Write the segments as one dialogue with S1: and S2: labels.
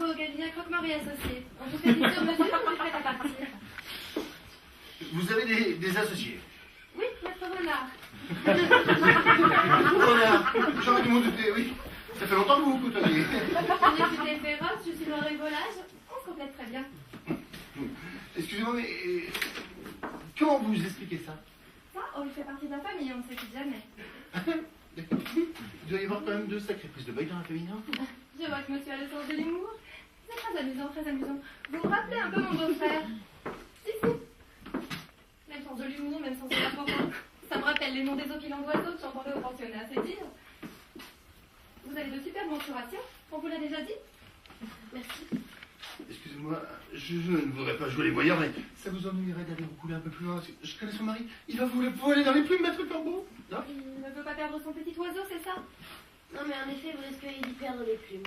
S1: Corbeau au cabinet Croque-Mort et Associés. On vous fait une sur mesure, on est prête à partir.
S2: Vous avez des associés?
S1: Oui, maître Renard.
S2: Renard, j'aurais dû m'en douter, oui. Ça fait longtemps que vous vous côtoyez.
S1: Je suis féroce, je suis noir et volage. On se complète très bien.
S2: Excusez-moi, mais comment vous expliquez ça?
S1: Ça, oh, il fait partie de la famille, on ne se quitte jamais.
S2: D'accord. Il doit y avoir quand même de sacrées prises de bail dans la famille, non?
S1: Je vois que monsieur a le sens de l'humour. C'est très amusant, très amusant. Vous vous rappelez un peu mon beau-frère? Si, si. Même sens de l'humour, même sens de la propos. Ça me rappelle les noms des opilants d'oiseaux que j'entendais au pensionnat, c'est dire. Vous avez de superbes mensurations, on vous l'a déjà dit? Merci.
S2: Excusez-moi, je ne voudrais pas jouer les voyeurs, mais ça vous ennuierait d'aller vous couler un peu plus loin? Je connais son mari, il va vous aller dans les plumes, maître Corbeau? Non?
S1: Il ne veut pas perdre son petit oiseau, c'est ça?
S3: Non, mais en effet, vous risqueriez d'y perdre les plumes.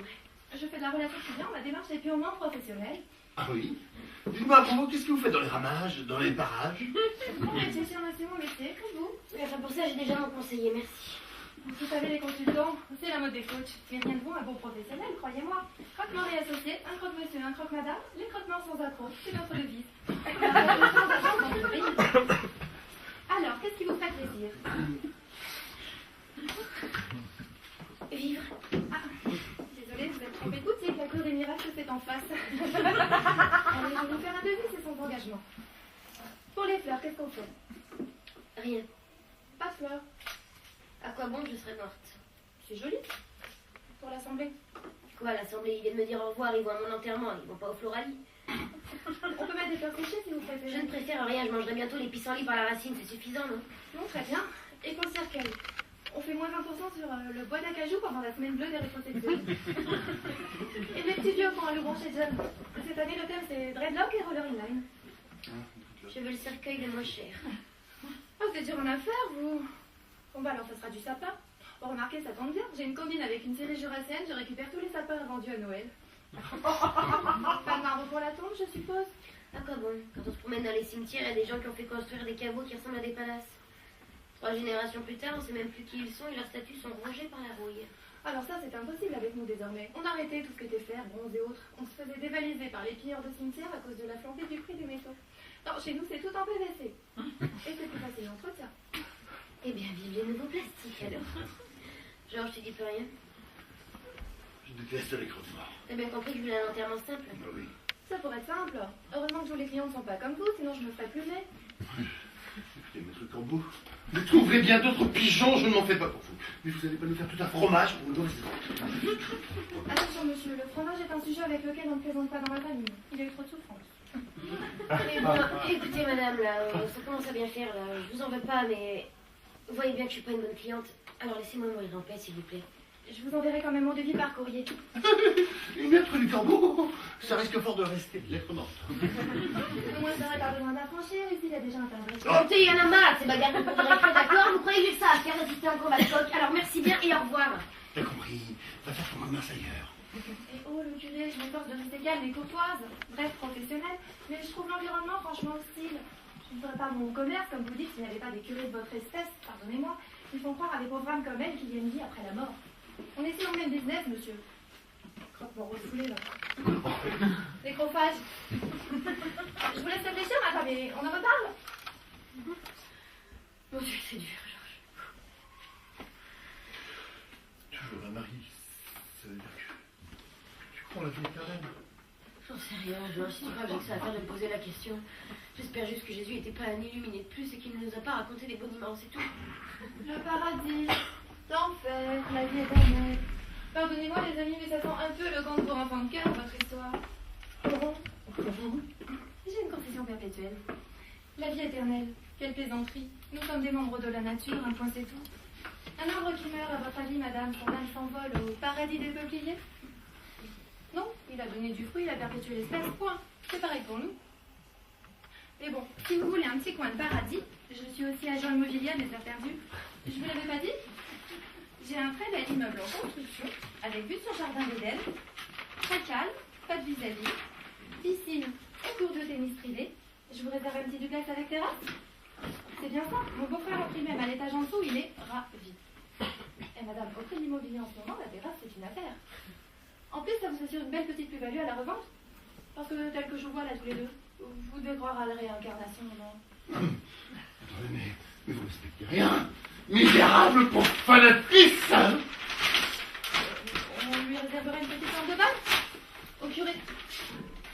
S1: Je fais de la relation client, ma démarche est purement professionnelle.
S2: Ah oui? Dites-moi, à propos, qu'est-ce que vous faites dans les ramages, dans les parages?
S1: Mon métier, c'est mon métier, comme vous.
S3: Mais enfin, pour ça, j'ai déjà mon conseiller, merci.
S1: Vous savez, les consultants, c'est la mode des coachs. Mais rien de bon, un bon professionnel, croyez-moi. Croque-mort et associés, un croque-monsieur, un croque-madame, les croque-morts sans accroc, c'est notre devise. Alors, qu'est-ce qui vous ferait plaisir?
S3: Vivre.
S1: Ah, désolée, vous êtes trompé de boutique, la cour des miracles, c'est en face. Allez, je vais vous faire un devis, c'est son engagement. Pour les fleurs, qu'est-ce qu'on fait?
S3: Rien.
S1: Pas de fleurs.
S3: À quoi bon, je serais morte?
S1: C'est joli. Pour l'assemblée.
S3: Quoi, l'assemblée, ils viennent me dire au revoir, ils vont à mon enterrement, ils vont pas au Floralie.
S1: On peut mettre des fleurs séchées si vous préférez.
S3: Je ne préfère rien, je mangerai bientôt les pissenlits par la racine, c'est suffisant, non?
S1: Non, très bien. Et pour le cercueil, on fait moins 20% sur le bois d'acajou pendant la semaine bleue des rétrosexuels. Et les petits vieux pour un loup chez John. Cette année, le thème, c'est dreadlock et roller inline.
S3: Je veux le cercueil le moins cher.
S1: Oh, vous êtes dur en affaires, vous. Bon, bah alors, ça sera du sapin. Bon, remarquez, ça tombe bien. J'ai une combine avec une série jurassienne, je récupère tous les sapins vendus à Noël. Pas de marbre pour la tombe, je suppose?
S3: À quoi bon? Quand on se promène dans les cimetières, il y a des gens qui ont fait construire des caveaux qui ressemblent à des palaces. 3 générations plus tard, on sait même plus qui ils sont et leurs statues sont rongées par la rouille.
S1: Alors ça, c'est impossible avec nous désormais. On arrêtait tout ce qui était fer, bronze et autres. On se faisait dévaliser par les pilleurs de cimetières à cause de la flambée du prix des métaux. Non, chez nous, c'est tout en PVC. Et c'est plus facile d'entretien.
S3: Eh bien, vive les nouveaux plastiques, alors. Georges, tu dis plus rien?
S2: Je déteste les croque-morts.
S3: T'as bien compris que je voulais un enterrement simple?
S2: Ah oui.
S1: Ça pourrait être simple. Heureusement que tous les clients ne sont pas comme vous, sinon je me ferais plumer.
S2: Écoutez, maître Corbeau, vous trouverez bien d'autres pigeons, je ne m'en fais pas pour vous. Mais vous n'allez pas nous faire tout un fromage pour nous.
S1: Attention, monsieur, le fromage est un sujet avec lequel on ne plaisante pas dans la famille. Il a eu trop de souffrance.
S3: Mais bon, écoutez, madame, là, ça commence à bien faire, là. Je vous en veux pas, mais vous voyez bien que je suis pas une bonne cliente. Alors laissez-moi mourir en paix, s'il vous plaît.
S1: Je vous enverrai quand même mon devis par courrier.
S2: Une lettre du Corbeau, ça risque fort de rester lettre morte.
S1: Au moins, ça aurait pas besoin d'affranchir, ici, il y a déjà un timbre.
S3: Écoutez, il y en a marre de ces bagarres de directeur, d'accord? Vous croyez que j'ai ça à faire d'assister à un combat de coq? Alors merci bien et au revoir.
S2: T'as compris, va faire ton commerce ailleurs.
S1: Et oh, le curé, je m'efforce de rester calme et courtoise. Bref, professionnelle. Mais je trouve l'environnement franchement hostile. Je ne ferais pas mon commerce, comme vous dites, s'il n'y avait pas des curés de votre espèce. Pardonnez-moi. Ils font croire à des pauvres âmes comme elle qu'il y a une vie après la mort. On est sur le même business, monsieur. Croque-mort refoulé, là. Nécrophage. Je vous laisse réfléchir, ma femme, et on en reparle.
S3: Mon Dieu, c'est dur, Georges.
S2: Toujours un mari, ça veut dire que tu crois en la vie éternelle?
S3: J'en sais rien, Georges. Si tu crois que j'ai que ça à faire de me poser la question. J'espère juste que Jésus n'était pas un illuminé de plus et qu'il ne nous a pas raconté des boniments, c'est tout.
S1: Le paradis, l'enfer, la vie éternelle. Pardonnez-moi, les amis, mais ça sent un peu le conte pour enfants de cœur, votre histoire. J'ai une confession perpétuelle. La vie éternelle, quelle plaisanterie. Nous sommes des membres de la nature, un point c'est tout. Un arbre qui meurt, à votre avis, madame, son âme s'envole au paradis des peupliers? Non, il a donné du fruit, il a perpétué l'espèce, point. C'est pareil pour nous. Mais bon, si vous voulez un petit coin de paradis, je suis aussi agent immobilier à mes affaires perdues. Je vous l'avais pas dit? J'ai un très bel immeuble en construction, avec vue sur jardin d'Éden, très calme, pas de vis-à-vis, piscine et cours de tennis privé. Je vous réserve un petit duplex avec terrasse. C'est bien ça. Mon beau-frère a pris même à l'étage en dessous, il est ravi. Et madame, au prix de l'immobilier en ce moment, la terrasse, c'est une affaire. En plus, ça vous assure une belle petite plus-value à la revente. Parce que tel que je vous vois là tous les deux, vous devez croire à la réincarnation, non?
S2: Attendez, mais vous respectez rien. Misérable pour fanatrice, hein.
S1: On lui réserverait une petite chambre de balle. Au curé.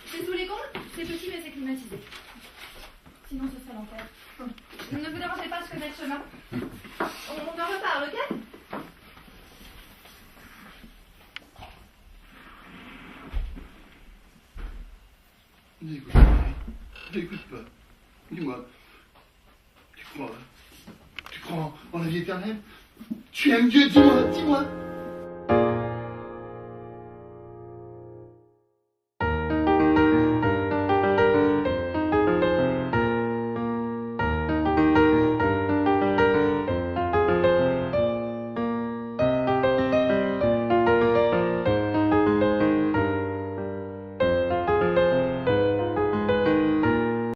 S1: C'est sous les combles, c'est petit mais c'est climatisé. Sinon ce serait l'enfer. Ne vous dérangez pas, je connais le chemin. On en reparle, ok?
S2: N'écoute pas. N'écoute pas. Dis-moi. Tu crois en la vie éternelle? Tu aimes Dieu, dis-moi, dis-moi.